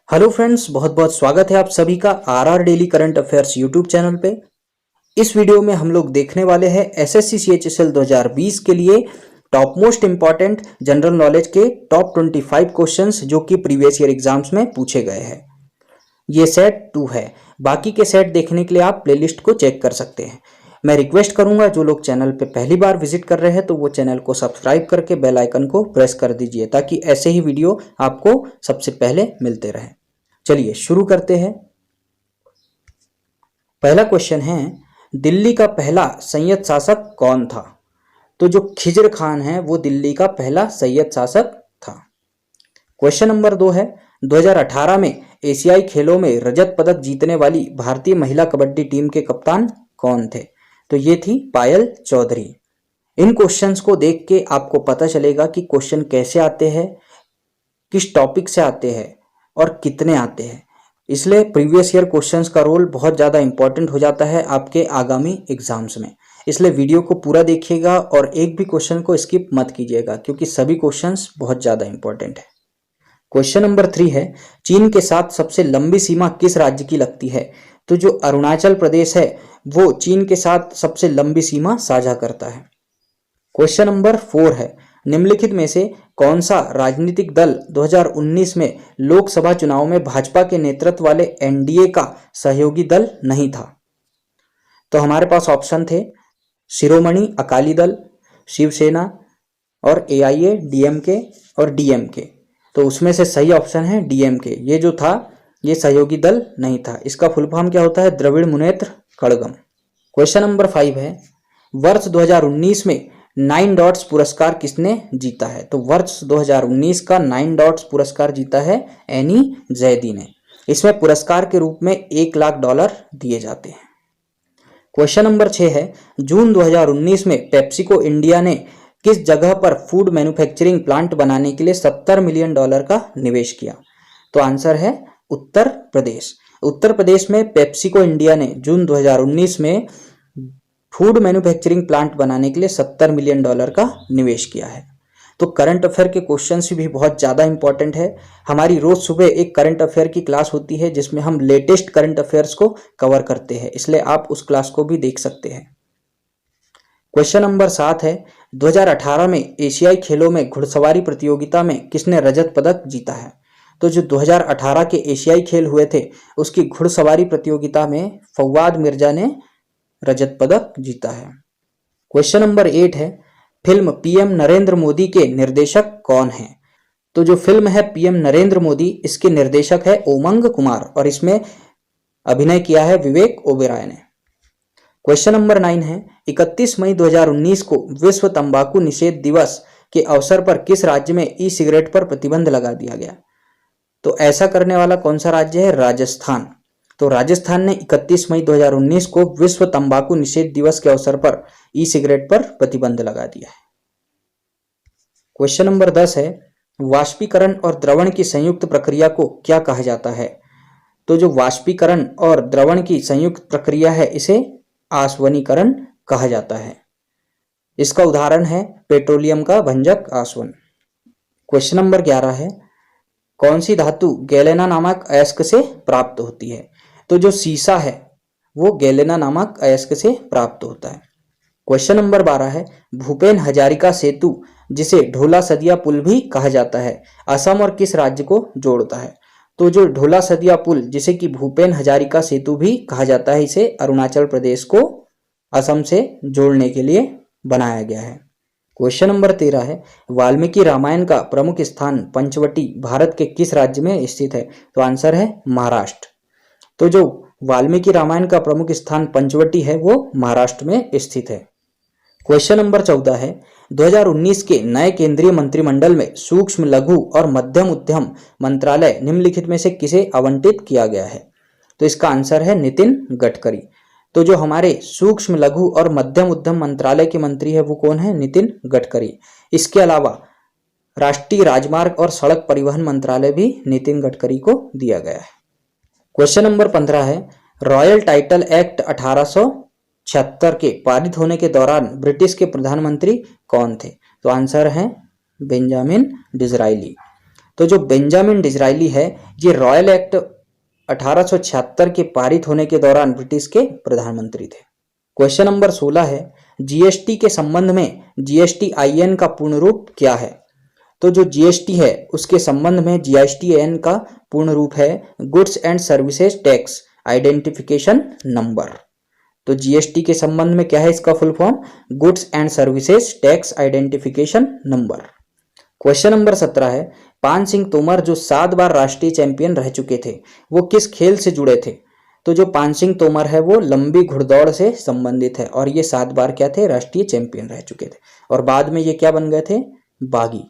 Hello friends, बहुत बहुत स्वागत है आप सभी का RR daily current affairs YouTube channel पे। इस वीडियो में हम लोग देखने वाले हैं एसएससी सीएचएसएल 2020 के लिए top most important general knowledge के टॉप 25 क्वेश्चंस जो कि प्रीवियस ईयर एग्जाम्स में पूछे गए हैं। ये सेट 2 है। बाकी के सेट देखने के लिए आप प्लेलिस्ट को चेक कर सकते हैं। मैं रिक्वेस्ट करूंगा जो लोग चैनल पे पहली बार विजिट कर रहे हैं तो वो चैनल को सब्सक्राइब करके बेल आइकन को प्रेस कर दीजिए ताकि ऐसे ही वीडियो आपको सबसे पहले मिलते रहे। चलिए शुरू करते हैं। पहला क्वेश्चन है, दिल्ली का पहला सैयद शासक कौन था? तो जो खिजर खान है वो दिल्ली का पहला सैयद शासक था। क्वेश्चन नंबर 2 है, 2018 में एशियाई खेलों में रजत पदक जीतने वाली भारतीय महिला कबड्डी टीम के कप्तान कौन थे? तो ये थी पायल चौधरी। इन क्वेश्चंस को देख के आपको पता चलेगा कि क्वेश्चन कैसे आते हैं, किस टॉपिक से आते हैं और कितने आते हैं। इसलिए प्रीवियस ईयर क्वेश्चंस का रोल बहुत ज़्यादा इंपॉर्टेंट हो जाता है आपके आगामी एग्जाम्स में। इसलिए वीडियो को पूरा देखिएगा और एक भी क्वेश्चन को स्किप मत कीजिएगा क्योंकि सभी क्वेश्चंस बहुत ज़्यादा इंपॉर्टेंट है। क्वेश्चन नंबर 3 है, चीन के साथ सबसे लंबी सीमा किस राज्य की लगती है? तो जो अरुणाचल प्रदेश है वो चीन के साथ सबसे लंबी सीमा साझा करता है। क्वेश्चन नंबर 4 है, निम्नलिखित में से कौन सा राजनीतिक दल 2019 में लोकसभा चुनाव में भाजपा के नेतृत्व वाले एनडीए का सहयोगी दल नहीं था? तो हमारे पास ऑप्शन थे शिरोमणि अकाली दल, शिवसेना और एआईएडीएमके और डीएमके। तो उसमें से सही ऑप्शन है डीएमके। ये जो था ये सहयोगी दल नहीं था। इसका फुल फॉर्म क्या होता है? द्रविड़ मुनेत्र कड़गम। क्वेश्चन नंबर 5 है, वर्ष 2019 में 9 डॉट्स पुरस्कार किसने जीता है? तो वर्ष 2019 का 9 डॉट्स पुरस्कार जीता है एनी जैदी ने। इसमें पुरस्कार के रूप में $1,00,000 दिए जाते हैं। क्वेश्चन नंबर 6 है, जून 2019 में पेप्सिको इंडिया ने किस जगह पर फूड मैन्युफैक्चरिंग प्लांट बनाने के लिए $70 मिलियन का निवेश किया? तो आंसर है उत्तर प्रदेश। उत्तर प्रदेश में पेप्सिको इंडिया ने जून 2019 में फूड मैन्युफैक्चरिंग प्लांट बनाने के लिए $70 मिलियन का निवेश किया है। तो करंट अफेयर के क्वेश्चंस भी बहुत ज़्यादा इंपॉर्टेंट है। हमारी रोज सुबह एक करंट अफेयर की क्लास होती है जिसमें हम लेटेस्ट करंट अफेयर्स को कवर करते हैं, इसलिए आप उस क्लास को भी देख सकते हैं। क्वेश्चन नंबर 7 है, 2018 में एशियाई खेलों में घुड़सवारी प्रतियोगिता में किसने रजत पदक जीता है? तो जो 2018 के एशियाई खेल हुए थे उसकी घुड़सवारी प्रतियोगिता में फवाद मिर्जा ने रजत पदक जीता है। क्वेश्चन नंबर 8 है, फिल्म पीएम नरेंद्र मोदी के निर्देशक कौन हैं? तो जो फिल्म है पीएम नरेंद्र मोदी, इसके निर्देशक है उमंग कुमार और इसमें अभिनय किया है विवेक ओबेरॉय ने। क्वेश्चन नंबर 9 है, 31 मई 2019 को विश्व तंबाकू निषेध दिवस के अवसर पर किस राज्य में ई सिगरेट पर प्रतिबंध लगा दिया गया? तो ऐसा करने वाला कौन सा राज्य है? राजस्थान। तो राजस्थान ने 31 मई 2019 को विश्व तंबाकू निषेध दिवस के अवसर पर ई सिगरेट पर प्रतिबंध लगा दिया है। क्वेश्चन नंबर 10 है, वाष्पीकरण और द्रवण की संयुक्त प्रक्रिया को क्या कहा जाता है? तो जो वाष्पीकरण और द्रवण की संयुक्त प्रक्रिया है इसे आसवनीकरण कहा जाता है। इसका उदाहरण है पेट्रोलियम का भंजक आसवन। क्वेश्चन नंबर 11 है, कौन सी धातु गैलेना नामक अयस्क से प्राप्त होती है? तो जो सीसा है वो गैलेना नामक अयस्क से प्राप्त होता है। क्वेश्चन नंबर 12 है, भूपेन हजारिका सेतु जिसे ढोला सदिया पुल भी कहा जाता है असम और किस राज्य को जोड़ता है? तो जो ढोला सदिया पुल जिसे कि भूपेन हजारिका सेतु भी कहा जाता है इसे अरुणाचल प्रदेश को असम से जोड़ने के लिए बनाया गया है। क्वेश्चन नंबर 13 है, वाल्मीकि रामायण का प्रमुख स्थान पंचवटी भारत के किस राज्य में स्थित है? तो आंसर है महाराष्ट्र। तो जो वाल्मीकि रामायण का प्रमुख स्थान पंचवटी है वो महाराष्ट्र में स्थित है। क्वेश्चन नंबर 14 है, 2019 के नए केंद्रीय मंत्रिमंडल में सूक्ष्म लघु और मध्यम उद्यम मंत्रालय निम्नलिखित में से किसे आवंटित किया गया है? तो इसका आंसर है नितिन गडकरी। तो जो हमारे सूक्ष्म लघु और मध्यम उद्यम मंत्रालय के मंत्री है वो कौन है? नितिन गडकरी। इसके अलावा राष्ट्रीय राजमार्ग और सड़क परिवहन मंत्रालय भी नितिन गडकरी को दिया गया है। क्वेश्चन नंबर 15 है, रॉयल टाइटल एक्ट 1876 के पारित होने के दौरान ब्रिटिश के प्रधानमंत्री कौन थे? तो आंसर है बेंजामिन डिज़राइली। तो जो बेंजामिन डिज़रायली है ये रॉयल एक्ट 1876 के पारित होने के दौरान ब्रिटिश के प्रधानमंत्री थे। क्वेश्चन नंबर 16 है, जीएसटी के संबंध में जीएसटीआईएन का पूर्ण रूप क्या है? तो जो जीएसटी है उसके संबंध में जीएसटीआईएन का पूर्ण रूप है goods and services tax identification number. तो जीएसटी के संबंध में क्या है इसका full form? Goods and services tax identification number. Question number 17 है, पान सिंह तोमर जो 7 बार राष्ट्रीय चैंपियन रह चुके थे वो किस खेल से जुड़े थे? तो जो पान सिंह तोमर है वो लंबी घुड़दौड़ से संबंधित है और ये 7 बार क्या थे? राष्ट्रीय चैंपियन रह चुके थे और बाद में ये क्या बन गए थे? बागी।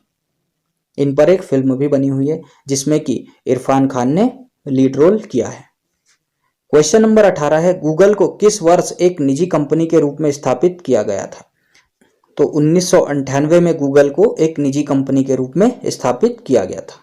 इन पर एक फिल्म भी बनी हुई है जिसमें कि इरफान खान ने लीड रोल किया है। क्वेश्चन नंबर 18 है, गूगल को किस वर्ष एक निजी कंपनी के रूप में स्थापित किया गया था? तो 1998 में गूगल को एक निजी कंपनी के रूप में स्थापित किया गया था।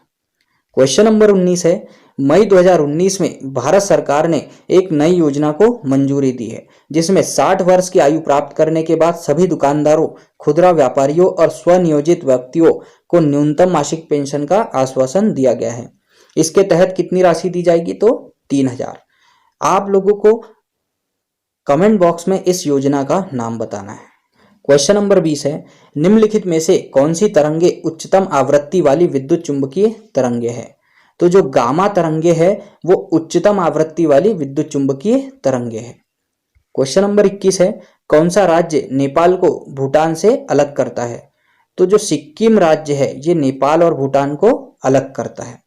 क्वेश्चन नंबर 19 है, मई 2019 में भारत सरकार ने एक नई योजना को मंजूरी दी है जिसमें 60 वर्ष की आयु प्राप्त करने के बाद सभी दुकानदारों, खुदरा व्यापारियों और स्वनियोजित व्यक्तियों को न्यूनतम मासिक पेंशन का आश्वासन दिया गया है। इसके तहत कितनी राशि दी जाएगी? तो 3000। आप लोगों को कमेंट बॉक्स में इस योजना का नाम बताना है। क्वेश्चन नंबर 20 है, निम्नलिखित में से कौन सी तरंगे उच्चतम आवृत्ति वाली विद्युत चुंबकीय तरंगे है? तो जो गामा तरंगे है वो उच्चतम आवृत्ति वाली विद्युत चुंबकीय तरंगे है। क्वेश्चन नंबर 21 है, कौन सा राज्य नेपाल को भूटान से अलग करता है? तो जो सिक्किम राज्य है ये नेपाल और भूटान को अलग करता है।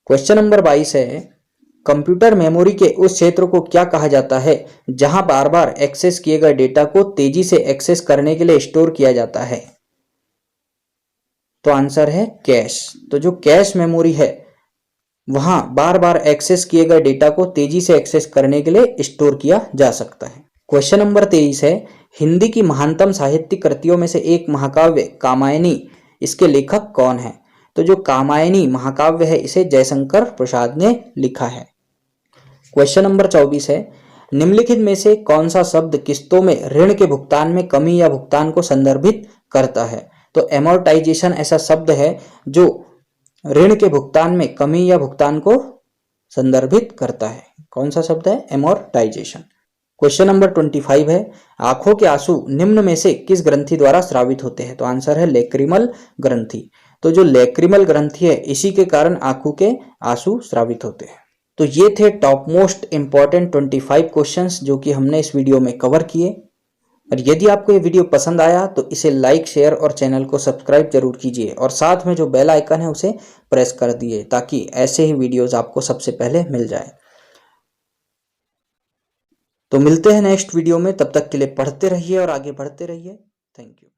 क्वेश्चन नंबर 22 है, कंप्यूटर मेमोरी के उस क्षेत्र को क्या कहा जाता है जहां बार बार एक्सेस किए गए डेटा को तेजी से एक्सेस करने के लिए स्टोर किया जाता है? तो आंसर है कैश। तो जो कैश मेमोरी है वहां बार बार एक्सेस किए गए डेटा को तेजी से एक्सेस करने के लिए स्टोर किया जा सकता है। क्वेश्चन नंबर 23 है, हिंदी की महानतम साहित्यिक कृतियों में से एक महाकाव्य कामायनी, इसके लेखक कौन है? तो जो कामायनी महाकाव्य है इसे जयशंकर प्रसाद ने लिखा है। क्वेश्चन नंबर 24 है, निम्नलिखित में से कौन सा शब्द किस्तों में ऋण के भुगतान में कमी या भुगतान को संदर्भित करता है? तो एमोर्टाइजेशन ऐसा शब्द है जो ऋण के भुगतान में कमी या भुगतान को संदर्भित करता है। कौन सा शब्द है? एमोर्टाइजेशन। क्वेश्चन नंबर 25 है, आंखों के आंसू निम्न में से किस ग्रंथि द्वारा स्रावित होते हैं? तो आंसर है लेक्रिमल ग्रंथि। तो जो लेक्रिमल ग्रंथि है इसी के कारण आंखों के आंसू स्रावित होते हैं। तो ये थे टॉप मोस्ट इंपॉर्टेंट 25 क्वेश्चंस जो कि हमने इस वीडियो में कवर किए। और यदि आपको ये वीडियो पसंद आया तो इसे लाइक, शेयर और चैनल को सब्सक्राइब जरूर कीजिए और साथ में जो बेल आइकन है उसे प्रेस कर दिए ताकि ऐसे ही वीडियोस आपको सबसे पहले मिल जाए। तो मिलते हैं नेक्स्ट वीडियो में, तब तक के लिए पढ़ते रहिए और आगे बढ़ते रहिए। Thank you.